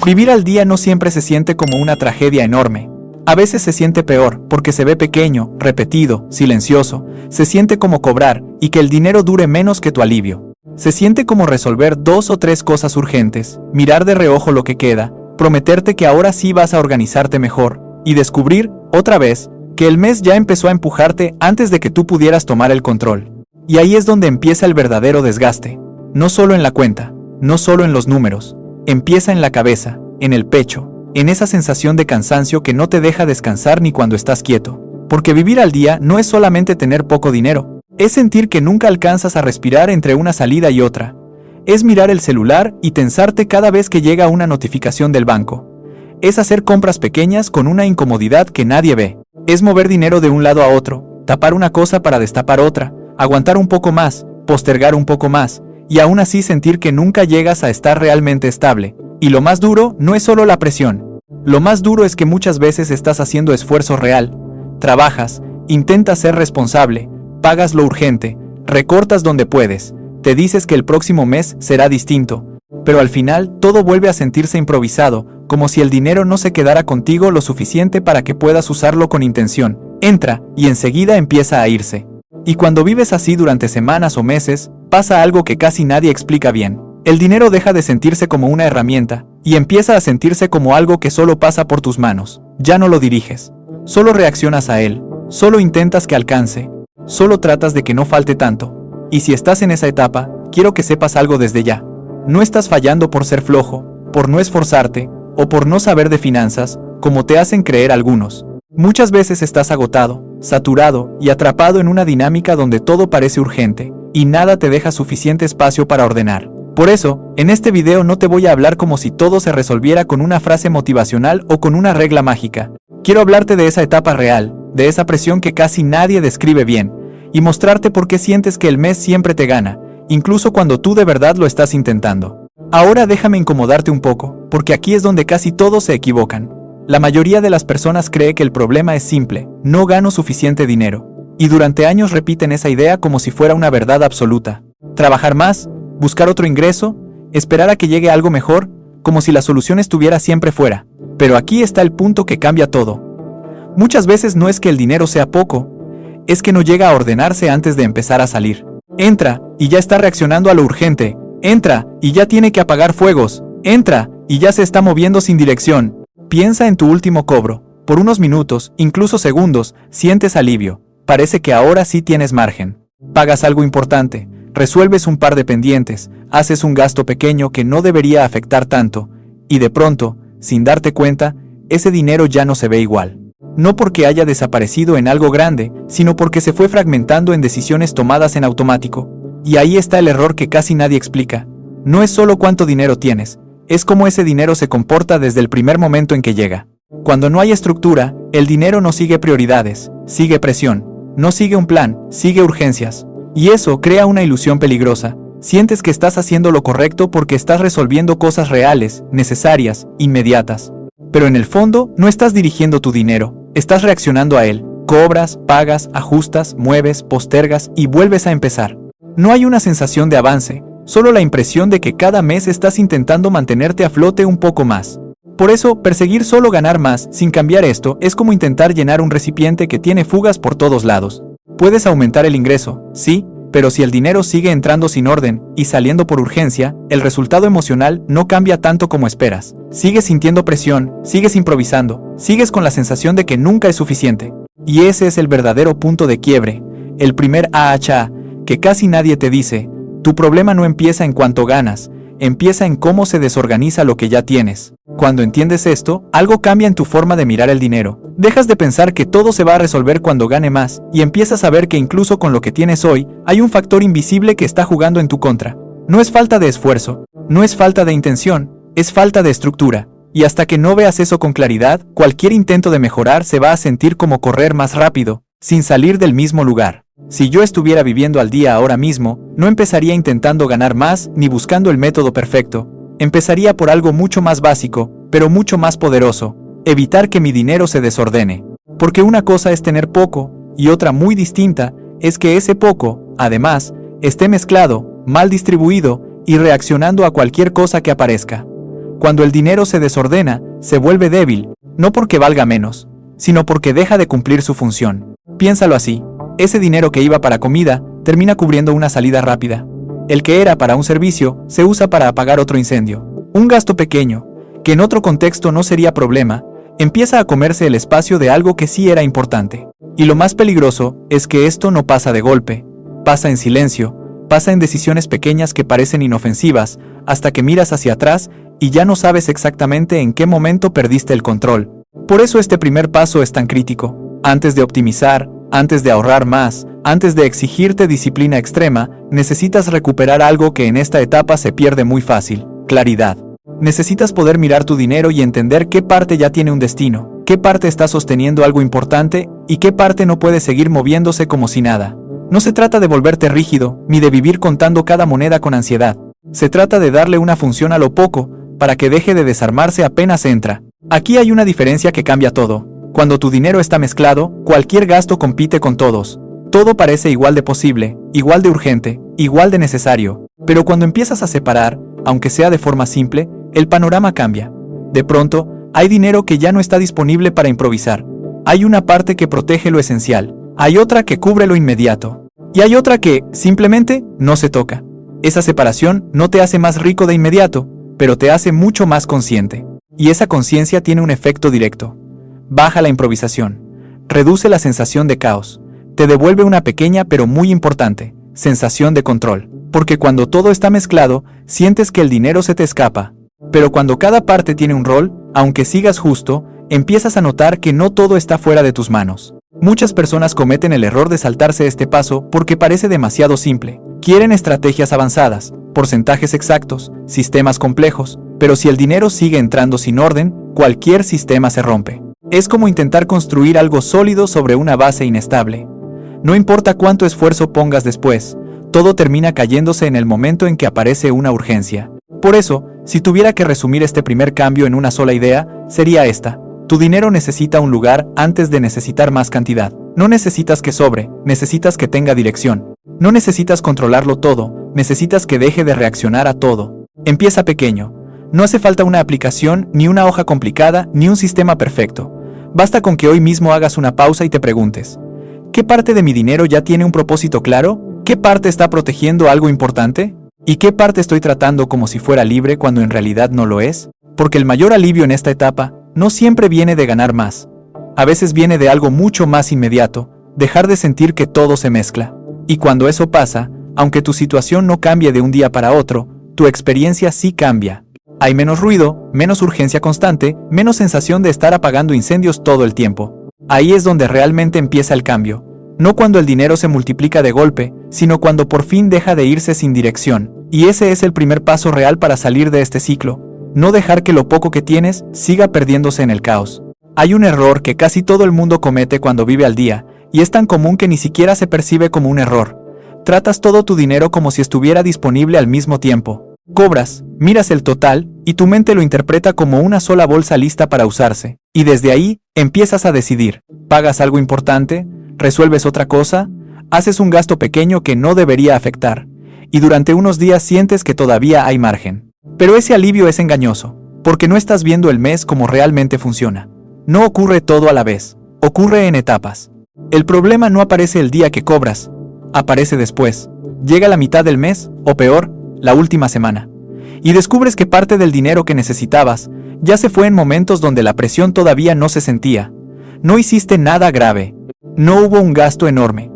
Vivir al día no siempre se siente como una tragedia enorme. A veces se siente peor, porque se ve pequeño, repetido, silencioso. Se siente como cobrar, y que el dinero dure menos que tu alivio. Se siente como resolver 2 o 3 cosas urgentes, mirar de reojo lo que queda, prometerte que ahora sí vas a organizarte mejor, y descubrir, otra vez, que el mes ya empezó a empujarte antes de que tú pudieras tomar el control. Y ahí es donde empieza el verdadero desgaste. No solo en la cuenta, no solo en los números. Empieza en la cabeza, en el pecho, en esa sensación de cansancio que no te deja descansar ni cuando estás quieto. Porque vivir al día no es solamente tener poco dinero, es sentir que nunca alcanzas a respirar entre una salida y otra. Es mirar el celular y tensarte cada vez que llega una notificación del banco. Es hacer compras pequeñas con una incomodidad que nadie ve. Es mover dinero de un lado a otro, tapar una cosa para destapar otra, aguantar un poco más, postergar un poco más, y aún así sentir que nunca llegas a estar realmente estable. Y lo más duro no es solo la presión. Lo más duro es que muchas veces estás haciendo esfuerzo real. Trabajas, intentas ser responsable, pagas lo urgente, recortas donde puedes, te dices que el próximo mes será distinto, pero al final todo vuelve a sentirse improvisado, como si el dinero no se quedara contigo lo suficiente para que puedas usarlo con intención. Entra y enseguida empieza a irse. Y cuando vives así durante semanas o meses, pasa algo que casi nadie explica bien. El dinero deja de sentirse como una herramienta, y empieza a sentirse como algo que solo pasa por tus manos. Ya no lo diriges. Solo reaccionas a él. Solo intentas que alcance. Solo tratas de que no falte tanto. Y si estás en esa etapa, quiero que sepas algo desde ya. No estás fallando por ser flojo, por no esforzarte, o por no saber de finanzas, como te hacen creer algunos. Muchas veces estás agotado, saturado y atrapado en una dinámica donde todo parece urgente, y nada te deja suficiente espacio para ordenar. Por eso, en este video no te voy a hablar como si todo se resolviera con una frase motivacional o con una regla mágica. Quiero hablarte de esa etapa real, de esa presión que casi nadie describe bien, y mostrarte por qué sientes que el mes siempre te gana, incluso cuando tú de verdad lo estás intentando. Ahora déjame incomodarte un poco, porque aquí es donde casi todos se equivocan. La mayoría de las personas cree que el problema es simple: no gano suficiente dinero. Y durante años repiten esa idea como si fuera una verdad absoluta. Trabajar más, buscar otro ingreso, esperar a que llegue algo mejor, como si la solución estuviera siempre fuera. Pero aquí está el punto que cambia todo. Muchas veces no es que el dinero sea poco, es que no llega a ordenarse antes de empezar a salir. Entra y ya está reaccionando a lo urgente. Entra y ya tiene que apagar fuegos. Entra y ya se está moviendo sin dirección. Piensa en tu último cobro. Por unos minutos, incluso segundos, sientes alivio. Parece que ahora sí tienes margen. Pagas algo importante, resuelves un par de pendientes, haces un gasto pequeño que no debería afectar tanto, y de pronto, sin darte cuenta, ese dinero ya no se ve igual. No porque haya desaparecido en algo grande, sino porque se fue fragmentando en decisiones tomadas en automático. Y ahí está el error que casi nadie explica. No es solo cuánto dinero tienes, es cómo ese dinero se comporta desde el primer momento en que llega. Cuando no hay estructura, el dinero no sigue prioridades, sigue presión, no sigue un plan, sigue urgencias. Y eso crea una ilusión peligrosa. Sientes que estás haciendo lo correcto porque estás resolviendo cosas reales, necesarias, inmediatas. Pero en el fondo, no estás dirigiendo tu dinero, estás reaccionando a él. Cobras, pagas, ajustas, mueves, postergas y vuelves a empezar. No hay una sensación de avance, solo la impresión de que cada mes estás intentando mantenerte a flote un poco más. Por eso, perseguir solo ganar más, sin cambiar esto, es como intentar llenar un recipiente que tiene fugas por todos lados. Puedes aumentar el ingreso, sí, pero si el dinero sigue entrando sin orden y saliendo por urgencia, el resultado emocional no cambia tanto como esperas. Sigues sintiendo presión, sigues improvisando, sigues con la sensación de que nunca es suficiente. Y ese es el verdadero punto de quiebre, el primer AHA, que casi nadie te dice. Tu problema no empieza en cuánto ganas, empieza en cómo se desorganiza lo que ya tienes. Cuando entiendes esto, algo cambia en tu forma de mirar el dinero. Dejas de pensar que todo se va a resolver cuando gane más, y empiezas a ver que incluso con lo que tienes hoy, hay un factor invisible que está jugando en tu contra. No es falta de esfuerzo, no es falta de intención, es falta de estructura. Y hasta que no veas eso con claridad, cualquier intento de mejorar se va a sentir como correr más rápido, sin salir del mismo lugar. Si yo estuviera viviendo al día ahora mismo, no empezaría intentando ganar más ni buscando el método perfecto. Empezaría por algo mucho más básico, pero mucho más poderoso: evitar que mi dinero se desordene. Porque una cosa es tener poco, y otra muy distinta es que ese poco, además, esté mezclado, mal distribuido y reaccionando a cualquier cosa que aparezca. Cuando el dinero se desordena, se vuelve débil, no porque valga menos, sino porque deja de cumplir su función. Piénsalo así, ese dinero que iba para comida, termina cubriendo una salida rápida. El que era para un servicio, se usa para apagar otro incendio. Un gasto pequeño, que en otro contexto no sería problema, empieza a comerse el espacio de algo que sí era importante. Y lo más peligroso es que esto no pasa de golpe, pasa en silencio, pasa en decisiones pequeñas que parecen inofensivas, hasta que miras hacia atrás y ya no sabes exactamente en qué momento perdiste el control. Por eso este primer paso es tan crítico. Antes de optimizar, antes de ahorrar más, antes de exigirte disciplina extrema, necesitas recuperar algo que en esta etapa se pierde muy fácil: claridad. Necesitas poder mirar tu dinero y entender qué parte ya tiene un destino, qué parte está sosteniendo algo importante y qué parte no puede seguir moviéndose como si nada. No se trata de volverte rígido, ni de vivir contando cada moneda con ansiedad. Se trata de darle una función a lo poco, para que deje de desarmarse apenas entra. Aquí hay una diferencia que cambia todo. Cuando tu dinero está mezclado, cualquier gasto compite con todos. Todo parece igual de posible, igual de urgente, igual de necesario. Pero cuando empiezas a separar, aunque sea de forma simple, el panorama cambia. De pronto, hay dinero que ya no está disponible para improvisar. Hay una parte que protege lo esencial. Hay otra que cubre lo inmediato. Y hay otra que, simplemente, no se toca. Esa separación no te hace más rico de inmediato, pero te hace mucho más consciente. Y esa conciencia tiene un efecto directo. Baja la improvisación. Reduce la sensación de caos. Te devuelve una pequeña pero muy importante sensación de control. Porque cuando todo está mezclado, sientes que el dinero se te escapa. Pero cuando cada parte tiene un rol, aunque sigas justo, empiezas a notar que no todo está fuera de tus manos. Muchas personas cometen el error de saltarse este paso porque parece demasiado simple. Quieren estrategias avanzadas, porcentajes exactos, sistemas complejos, pero si el dinero sigue entrando sin orden, cualquier sistema se rompe. Es como intentar construir algo sólido sobre una base inestable. No importa cuánto esfuerzo pongas después, todo termina cayéndose en el momento en que aparece una urgencia. Por eso, si tuviera que resumir este primer cambio en una sola idea, sería esta: tu dinero necesita un lugar antes de necesitar más cantidad. No necesitas que sobre, necesitas que tenga dirección. No necesitas controlarlo todo, necesitas que deje de reaccionar a todo. Empieza pequeño. No hace falta una aplicación, ni una hoja complicada, ni un sistema perfecto. Basta con que hoy mismo hagas una pausa y te preguntes: ¿qué parte de mi dinero ya tiene un propósito claro? ¿Qué parte está protegiendo algo importante? ¿Y qué parte estoy tratando como si fuera libre cuando en realidad no lo es? Porque el mayor alivio en esta etapa no siempre viene de ganar más. A veces viene de algo mucho más inmediato: dejar de sentir que todo se mezcla. Y cuando eso pasa, aunque tu situación no cambie de un día para otro, tu experiencia sí cambia. Hay menos ruido, menos urgencia constante, menos sensación de estar apagando incendios todo el tiempo. Ahí es donde realmente empieza el cambio. No cuando el dinero se multiplica de golpe, sino cuando por fin deja de irse sin dirección. Y ese es el primer paso real para salir de este ciclo. No dejar que lo poco que tienes siga perdiéndose en el caos. Hay un error que casi todo el mundo comete cuando vive al día, y es tan común que ni siquiera se percibe como un error. Tratas todo tu dinero como si estuviera disponible al mismo tiempo. Cobras, miras el total, y tu mente lo interpreta como una sola bolsa lista para usarse. Y desde ahí, empiezas a decidir. ¿Pagas algo importante? ¿Resuelves otra cosa? ¿Haces un gasto pequeño que no debería afectar? Y durante unos días sientes que todavía hay margen. Pero ese alivio es engañoso, porque no estás viendo el mes como realmente funciona. No ocurre todo a la vez, ocurre en etapas. El problema no aparece el día que cobras, aparece después. Llega la mitad del mes, o peor, la última semana. Y descubres que parte del dinero que necesitabas ya se fue en momentos donde la presión todavía no se sentía. No hiciste nada grave. No hubo un gasto enorme.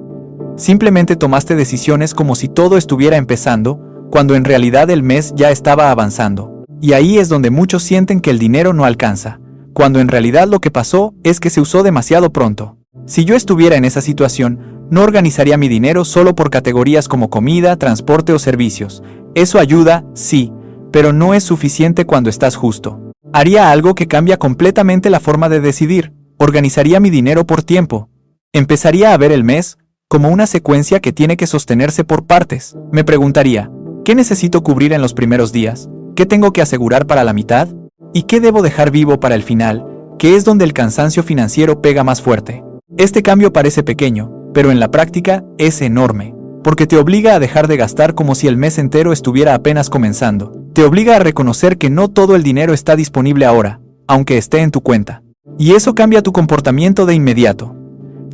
Simplemente tomaste decisiones como si todo estuviera empezando, cuando en realidad el mes ya estaba avanzando. Y ahí es donde muchos sienten que el dinero no alcanza, cuando en realidad lo que pasó es que se usó demasiado pronto. Si yo estuviera en esa situación, no organizaría mi dinero solo por categorías como comida, transporte o servicios. Eso ayuda, sí, pero no es suficiente cuando estás justo. Haría algo que cambia completamente la forma de decidir. Organizaría mi dinero por tiempo. Empezaría a ver el mes como una secuencia que tiene que sostenerse por partes. Me preguntaría: ¿qué necesito cubrir en los primeros días? ¿Qué tengo que asegurar para la mitad? ¿Y qué debo dejar vivo para el final, que es donde el cansancio financiero pega más fuerte? Este cambio parece pequeño, pero en la práctica es enorme, porque te obliga a dejar de gastar como si el mes entero estuviera apenas comenzando. Te obliga a reconocer que no todo el dinero está disponible ahora, aunque esté en tu cuenta. Y eso cambia tu comportamiento de inmediato.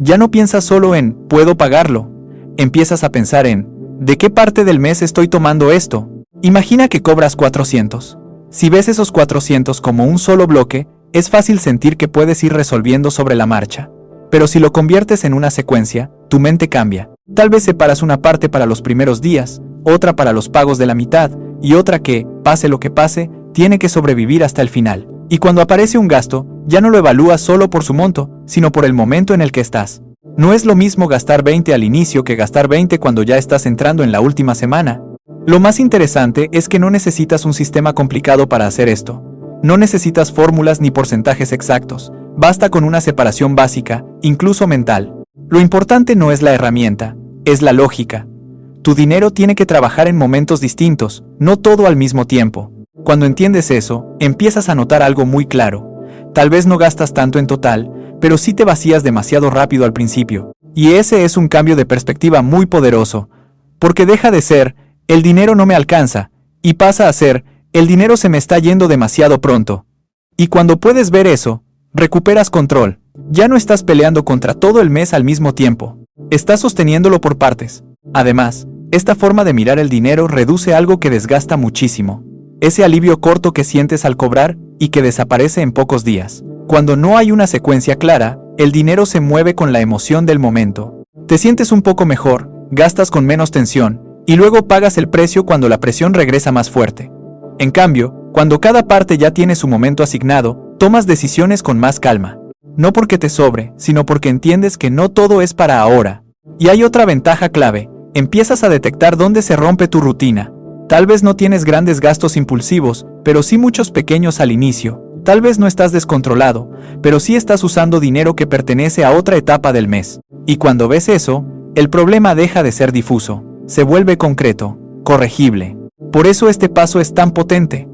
Ya no piensas solo en «puedo pagarlo», empiezas a pensar en «¿de qué parte del mes estoy tomando esto?». Imagina que cobras 400. Si ves esos 400 como un solo bloque, es fácil sentir que puedes ir resolviendo sobre la marcha. Pero si lo conviertes en una secuencia, tu mente cambia. Tal vez separas una parte para los primeros días, otra para los pagos de la mitad, y otra que, pase lo que pase, tiene que sobrevivir hasta el final. Y cuando aparece un gasto, ya no lo evalúas solo por su monto, sino por el momento en el que estás. No es lo mismo gastar 20 al inicio que gastar 20 cuando ya estás entrando en la última semana. Lo más interesante es que no necesitas un sistema complicado para hacer esto. No necesitas fórmulas ni porcentajes exactos. Basta con una separación básica, incluso mental. Lo importante no es la herramienta, es la lógica. Tu dinero tiene que trabajar en momentos distintos, no todo al mismo tiempo. Cuando entiendes eso, empiezas a notar algo muy claro. Tal vez no gastas tanto en total, pero sí te vacías demasiado rápido al principio. Y ese es un cambio de perspectiva muy poderoso, porque deja de ser, el dinero no me alcanza, y pasa a ser, el dinero se me está yendo demasiado pronto. Y cuando puedes ver eso, recuperas control. Ya no estás peleando contra todo el mes al mismo tiempo. Estás sosteniéndolo por partes. Además, esta forma de mirar el dinero reduce algo que desgasta muchísimo. Ese alivio corto que sientes al cobrar y que desaparece en pocos días. Cuando no hay una secuencia clara, el dinero se mueve con la emoción del momento. Te sientes un poco mejor, gastas con menos tensión, y luego pagas el precio cuando la presión regresa más fuerte. En cambio, cuando cada parte ya tiene su momento asignado, tomas decisiones con más calma. No porque te sobre, sino porque entiendes que no todo es para ahora. Y hay otra ventaja clave, empiezas a detectar dónde se rompe tu rutina. Tal vez no tienes grandes gastos impulsivos, pero sí muchos pequeños al inicio. Tal vez no estás descontrolado, pero sí estás usando dinero que pertenece a otra etapa del mes. Y cuando ves eso, el problema deja de ser difuso, se vuelve concreto, corregible. Por eso este paso es tan potente.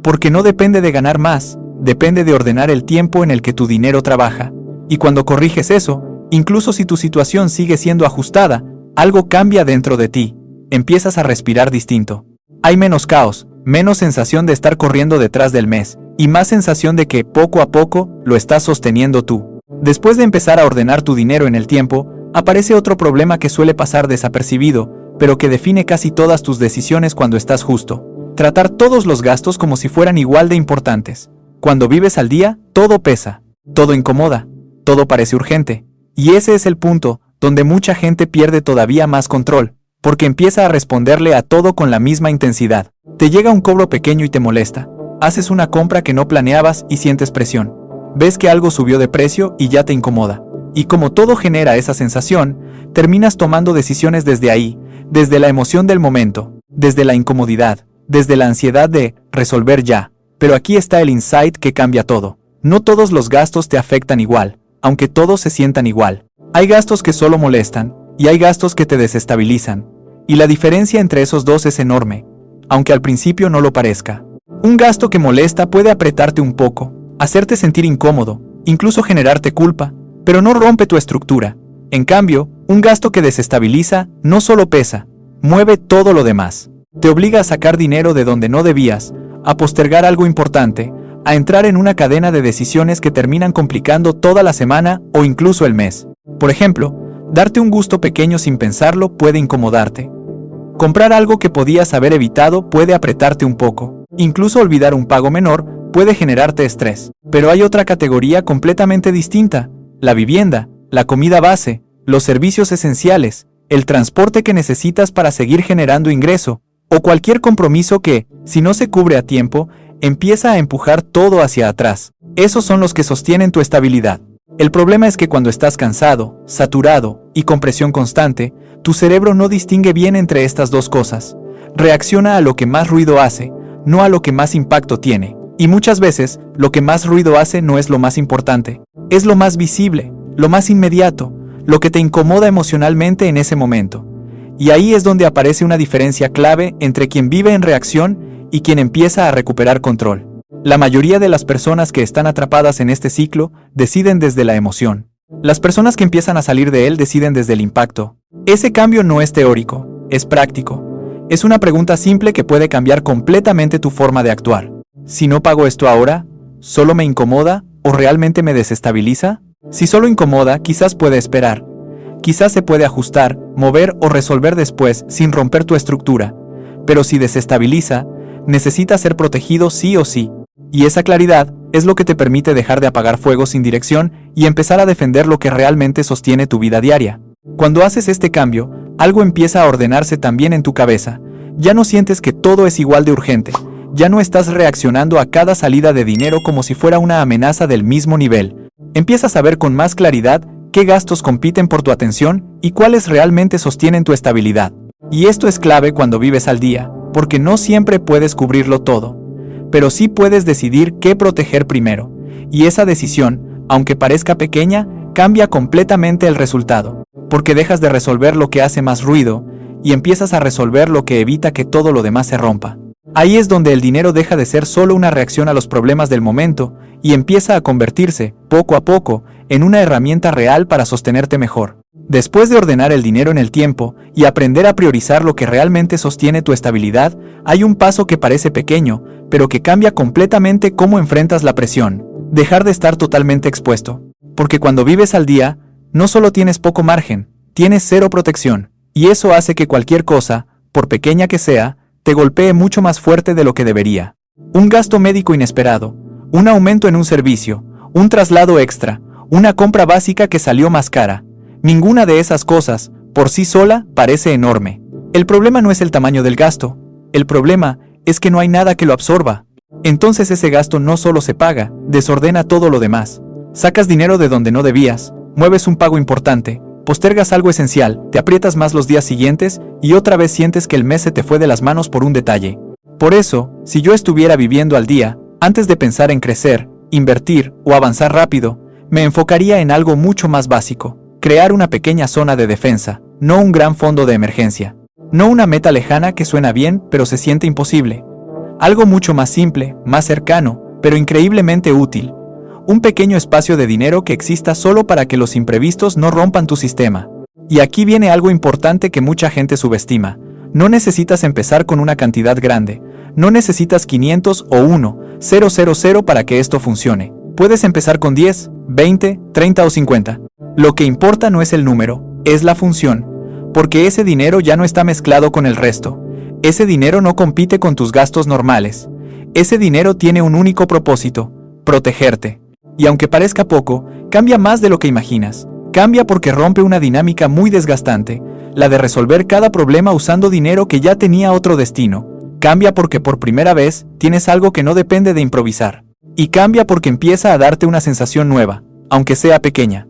Porque no depende de ganar más, depende de ordenar el tiempo en el que tu dinero trabaja. Y cuando corriges eso, incluso si tu situación sigue siendo ajustada, algo cambia dentro de ti. Empiezas a respirar distinto. Hay menos caos, menos sensación de estar corriendo detrás del mes, y más sensación de que, poco a poco, lo estás sosteniendo tú. Después de empezar a ordenar tu dinero en el tiempo, aparece otro problema que suele pasar desapercibido, pero que define casi todas tus decisiones cuando estás justo. Tratar todos los gastos como si fueran igual de importantes. Cuando vives al día, todo pesa, todo incomoda, todo parece urgente. Y ese es el punto, donde mucha gente pierde todavía más control, porque empieza a responderle a todo con la misma intensidad. Te llega un cobro pequeño y te molesta. Haces una compra que no planeabas y sientes presión. Ves que algo subió de precio y ya te incomoda. Y como todo genera esa sensación, terminas tomando decisiones desde ahí, desde la emoción del momento, desde la incomodidad, desde la ansiedad de resolver ya. Pero aquí está el insight que cambia todo. No todos los gastos te afectan igual, aunque todos se sientan igual. Hay gastos que solo molestan, y hay gastos que te desestabilizan. Y la diferencia entre esos dos es enorme, aunque al principio no lo parezca. Un gasto que molesta puede apretarte un poco, hacerte sentir incómodo, incluso generarte culpa, pero no rompe tu estructura. En cambio, un gasto que desestabiliza no solo pesa, mueve todo lo demás. Te obliga a sacar dinero de donde no debías, a postergar algo importante, a entrar en una cadena de decisiones que terminan complicando toda la semana o incluso el mes. Por ejemplo, darte un gusto pequeño sin pensarlo puede incomodarte. Comprar algo que podías haber evitado puede apretarte un poco. Incluso olvidar un pago menor puede generarte estrés. Pero hay otra categoría completamente distinta: la vivienda, la comida base, los servicios esenciales, el transporte que necesitas para seguir generando ingreso, o cualquier compromiso que, si no se cubre a tiempo, empieza a empujar todo hacia atrás. Esos son los que sostienen tu estabilidad. El problema es que cuando estás cansado, saturado y con presión constante, tu cerebro no distingue bien entre estas dos cosas. Reacciona a lo que más ruido hace, no a lo que más impacto tiene. Y muchas veces, lo que más ruido hace no es lo más importante. Es lo más visible, lo más inmediato, lo que te incomoda emocionalmente en ese momento. Y ahí es donde aparece una diferencia clave entre quien vive en reacción y quien empieza a recuperar control. La mayoría de las personas que están atrapadas en este ciclo deciden desde la emoción. Las personas que empiezan a salir de él deciden desde el impacto. Ese cambio no es teórico, es práctico. Es una pregunta simple que puede cambiar completamente tu forma de actuar. Si no pago esto ahora, ¿solo me incomoda o realmente me desestabiliza? Si solo incomoda, quizás puede esperar. Quizás se puede ajustar, mover o resolver después sin romper tu estructura. Pero si desestabiliza, necesita ser protegido sí o sí. Y esa claridad es lo que te permite dejar de apagar fuegos sin dirección y empezar a defender lo que realmente sostiene tu vida diaria. Cuando haces este cambio, algo empieza a ordenarse también en tu cabeza. Ya no sientes que todo es igual de urgente. Ya no estás reaccionando a cada salida de dinero como si fuera una amenaza del mismo nivel. Empiezas a ver con más claridad qué gastos compiten por tu atención y cuáles realmente sostienen tu estabilidad. Y esto es clave cuando vives al día, porque no siempre puedes cubrirlo todo. Pero sí puedes decidir qué proteger primero. Y esa decisión, aunque parezca pequeña, cambia completamente el resultado. Porque dejas de resolver lo que hace más ruido y empiezas a resolver lo que evita que todo lo demás se rompa. Ahí es donde el dinero deja de ser solo una reacción a los problemas del momento y empieza a convertirse, poco a poco, en una herramienta real para sostenerte mejor. Después de ordenar el dinero en el tiempo y aprender a priorizar lo que realmente sostiene tu estabilidad, hay un paso que parece pequeño, pero que cambia completamente cómo enfrentas la presión. Dejar de estar totalmente expuesto. Porque cuando vives al día, no solo tienes poco margen, tienes cero protección. Y eso hace que cualquier cosa, por pequeña que sea, te golpee mucho más fuerte de lo que debería. Un gasto médico inesperado, un aumento en un servicio, un traslado extra, una compra básica que salió más cara. Ninguna de esas cosas, por sí sola, parece enorme. El problema no es el tamaño del gasto. El problema es que no hay nada que lo absorba. Entonces ese gasto no solo se paga, desordena todo lo demás. Sacas dinero de donde no debías, mueves un pago importante, postergas algo esencial, te aprietas más los días siguientes y otra vez sientes que el mes se te fue de las manos por un detalle. Por eso, si yo estuviera viviendo al día, antes de pensar en crecer, invertir o avanzar rápido, me enfocaría en algo mucho más básico. Crear una pequeña zona de defensa, no un gran fondo de emergencia. No una meta lejana que suena bien pero se siente imposible. Algo mucho más simple, más cercano, pero increíblemente útil. Un pequeño espacio de dinero que exista solo para que los imprevistos no rompan tu sistema. Y aquí viene algo importante que mucha gente subestima. No necesitas empezar con una cantidad grande. No necesitas 500 o 1,000 para que esto funcione. Puedes empezar con 10, 20, 30 o 50. Lo que importa no es el número, es la función. Porque ese dinero ya no está mezclado con el resto. Ese dinero no compite con tus gastos normales. Ese dinero tiene un único propósito: protegerte. Y aunque parezca poco, cambia más de lo que imaginas. Cambia porque rompe una dinámica muy desgastante, la de resolver cada problema usando dinero que ya tenía otro destino. Cambia porque por primera vez tienes algo que no depende de improvisar. Y cambia porque empieza a darte una sensación nueva, aunque sea pequeña.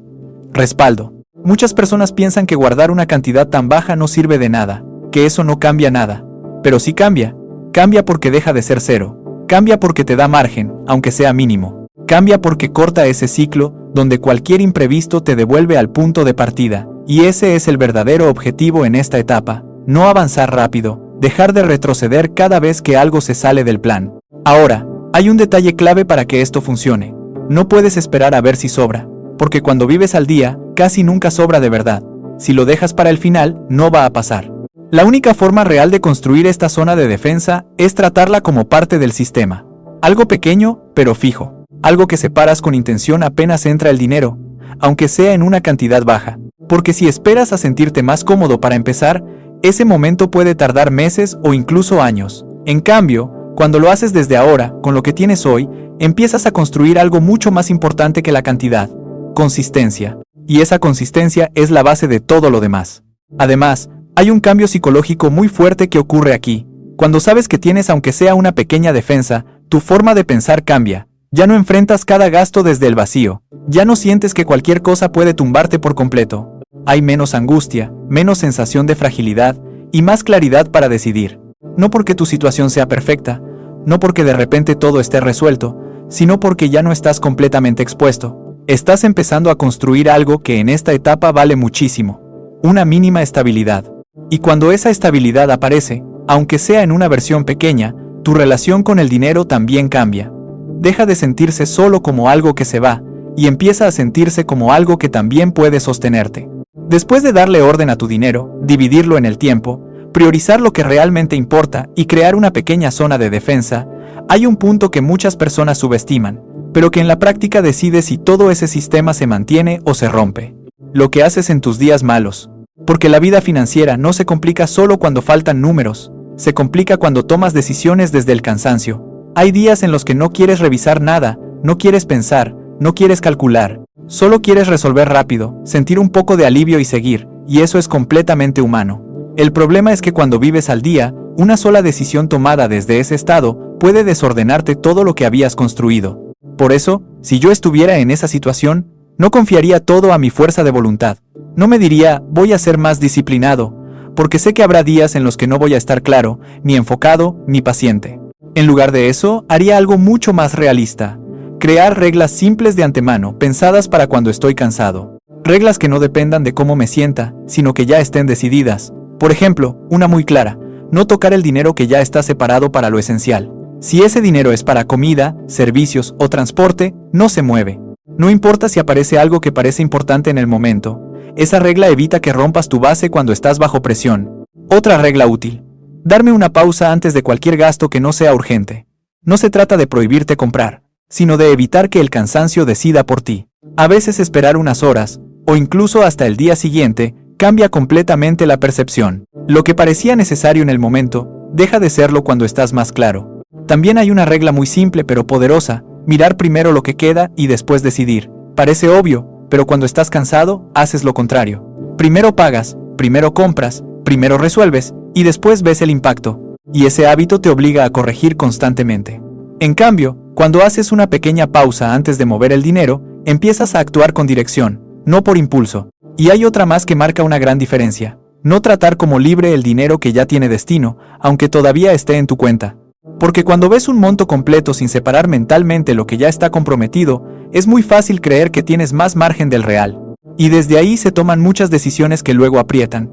Respaldo. Muchas personas piensan que guardar una cantidad tan baja no sirve de nada, que eso no cambia nada. Pero sí cambia. Cambia porque deja de ser cero. Cambia porque te da margen, aunque sea mínimo. Cambia porque corta ese ciclo, donde cualquier imprevisto te devuelve al punto de partida. Y ese es el verdadero objetivo en esta etapa. No avanzar rápido, dejar de retroceder cada vez que algo se sale del plan. Ahora, hay un detalle clave para que esto funcione. No puedes esperar a ver si sobra. Porque cuando vives al día, casi nunca sobra de verdad. Si lo dejas para el final, no va a pasar. La única forma real de construir esta zona de defensa es tratarla como parte del sistema. Algo pequeño, pero fijo. Algo que separas con intención apenas entra el dinero, aunque sea en una cantidad baja. Porque si esperas a sentirte más cómodo para empezar, ese momento puede tardar meses o incluso años. En cambio, cuando lo haces desde ahora, con lo que tienes hoy, empiezas a construir algo mucho más importante que la cantidad: consistencia. Y esa consistencia es la base de todo lo demás. Además, hay un cambio psicológico muy fuerte que ocurre aquí. Cuando sabes que tienes aunque sea una pequeña defensa, tu forma de pensar cambia. Ya no enfrentas cada gasto desde el vacío. Ya no sientes que cualquier cosa puede tumbarte por completo. Hay menos angustia, menos sensación de fragilidad y más claridad para decidir. No porque tu situación sea perfecta, no porque de repente todo esté resuelto, sino porque ya no estás completamente expuesto. Estás empezando a construir algo que en esta etapa vale muchísimo: una mínima estabilidad. Y cuando esa estabilidad aparece, aunque sea en una versión pequeña, tu relación con el dinero también cambia. Deja de sentirse solo como algo que se va y empieza a sentirse como algo que también puede sostenerte. Después de darle orden a tu dinero, dividirlo en el tiempo, priorizar lo que realmente importa y crear una pequeña zona de defensa, hay un punto que muchas personas subestiman, pero que en la práctica decide si todo ese sistema se mantiene o se rompe. Lo que haces en tus días malos. Porque la vida financiera no se complica solo cuando faltan números, se complica cuando tomas decisiones desde el cansancio. Hay días en los que no quieres revisar nada, no quieres pensar, no quieres calcular, solo quieres resolver rápido, sentir un poco de alivio y seguir, y eso es completamente humano. El problema es que cuando vives al día, una sola decisión tomada desde ese estado puede desordenarte todo lo que habías construido. Por eso, si yo estuviera en esa situación, no confiaría todo a mi fuerza de voluntad. No me diría, voy a ser más disciplinado, porque sé que habrá días en los que no voy a estar claro, ni enfocado, ni paciente. En lugar de eso, haría algo mucho más realista. Crear reglas simples de antemano, pensadas para cuando estoy cansado. Reglas que no dependan de cómo me sienta, sino que ya estén decididas. Por ejemplo, una muy clara, no tocar el dinero que ya está separado para lo esencial. Si ese dinero es para comida, servicios o transporte, no se mueve. No importa si aparece algo que parece importante en el momento. Esa regla evita que rompas tu base cuando estás bajo presión. Otra regla útil. Darme una pausa antes de cualquier gasto que no sea urgente. No se trata de prohibirte comprar, sino de evitar que el cansancio decida por ti. A veces esperar unas horas, o incluso hasta el día siguiente, cambia completamente la percepción. Lo que parecía necesario en el momento, deja de serlo cuando estás más claro. También hay una regla muy simple pero poderosa, mirar primero lo que queda y después decidir. Parece obvio, pero cuando estás cansado, haces lo contrario. Primero pagas, primero compras, primero resuelves, y después ves el impacto. Y ese hábito te obliga a corregir constantemente. En cambio, cuando haces una pequeña pausa antes de mover el dinero, empiezas a actuar con dirección, no por impulso. Y hay otra más que marca una gran diferencia. No tratar como libre el dinero que ya tiene destino, aunque todavía esté en tu cuenta. Porque cuando ves un monto completo sin separar mentalmente lo que ya está comprometido, es muy fácil creer que tienes más margen del real. Y desde ahí se toman muchas decisiones que luego aprietan.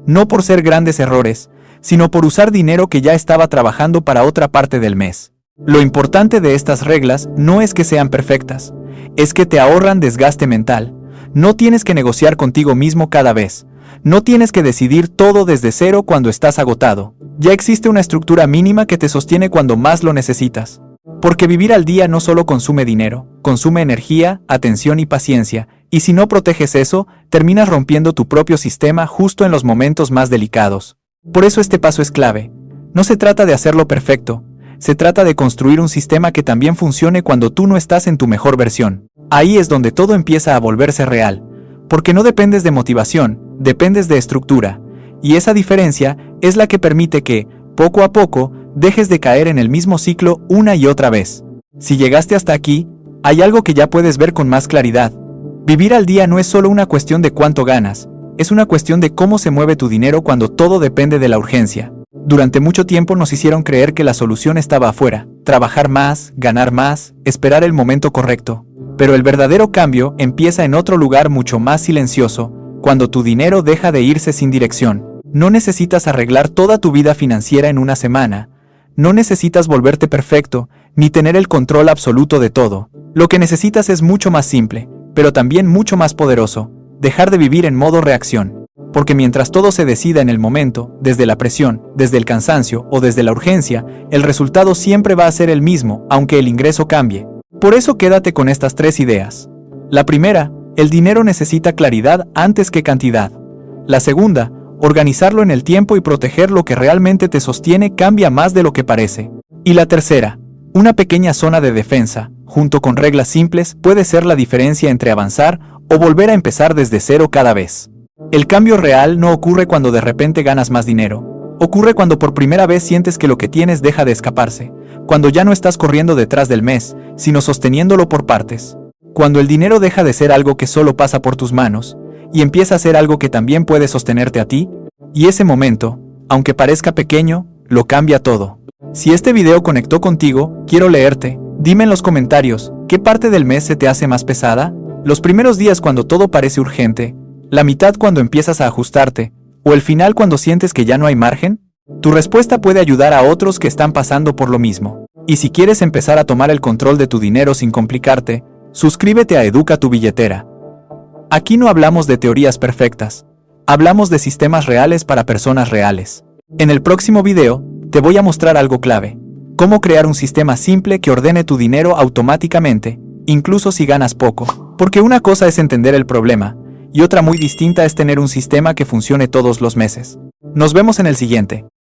No por ser grandes errores, sino por usar dinero que ya estaba trabajando para otra parte del mes. Lo importante de estas reglas no es que sean perfectas, es que te ahorran desgaste mental. No tienes que negociar contigo mismo cada vez. No tienes que decidir todo desde cero cuando estás agotado. Ya existe una estructura mínima que te sostiene cuando más lo necesitas. Porque vivir al día no solo consume dinero, consume energía, atención y paciencia, y si no proteges eso, terminas rompiendo tu propio sistema justo en los momentos más delicados. Por eso este paso es clave. No se trata de hacerlo perfecto, se trata de construir un sistema que también funcione cuando tú no estás en tu mejor versión. Ahí es donde todo empieza a volverse real, porque no dependes de motivación, dependes de estructura, y esa diferencia es la que permite que, poco a poco, dejes de caer en el mismo ciclo una y otra vez. Si llegaste hasta aquí, hay algo que ya puedes ver con más claridad. Vivir al día no es solo una cuestión de cuánto ganas, es una cuestión de cómo se mueve tu dinero cuando todo depende de la urgencia. Durante mucho tiempo nos hicieron creer que la solución estaba afuera, trabajar más, ganar más, esperar el momento correcto. Pero el verdadero cambio empieza en otro lugar mucho más silencioso, cuando tu dinero deja de irse sin dirección. No necesitas arreglar toda tu vida financiera en una semana. No necesitas volverte perfecto, ni tener el control absoluto de todo. Lo que necesitas es mucho más simple, pero también mucho más poderoso. Dejar de vivir en modo reacción. Porque mientras todo se decida en el momento, desde la presión, desde el cansancio o desde la urgencia, el resultado siempre va a ser el mismo, aunque el ingreso cambie. Por eso quédate con estas 3 ideas. La primera, el dinero necesita claridad antes que cantidad. La segunda, organizarlo en el tiempo y proteger lo que realmente te sostiene cambia más de lo que parece. Y la tercera, una pequeña zona de defensa, junto con reglas simples, puede ser la diferencia entre avanzar o volver a empezar desde cero cada vez. El cambio real no ocurre cuando de repente ganas más dinero. Ocurre cuando por primera vez sientes que lo que tienes deja de escaparse, cuando ya no estás corriendo detrás del mes, sino sosteniéndolo por partes. Cuando el dinero deja de ser algo que solo pasa por tus manos, y empieza a ser algo que también puede sostenerte a ti, y ese momento, aunque parezca pequeño, lo cambia todo. Si este video conectó contigo, quiero leerte. Dime en los comentarios, ¿qué parte del mes se te hace más pesada? ¿Los primeros días cuando todo parece urgente? ¿La mitad cuando empiezas a ajustarte? ¿O el final cuando sientes que ya no hay margen? Tu respuesta puede ayudar a otros que están pasando por lo mismo. Y si quieres empezar a tomar el control de tu dinero sin complicarte, Suscríbete a Educa tu billetera. Aquí no hablamos de teorías perfectas. Hablamos de sistemas reales para personas reales. En el próximo video, te voy a mostrar algo clave. Cómo crear un sistema simple que ordene tu dinero automáticamente, incluso si ganas poco. Porque una cosa es entender el problema, y otra muy distinta es tener un sistema que funcione todos los meses. Nos vemos en el siguiente.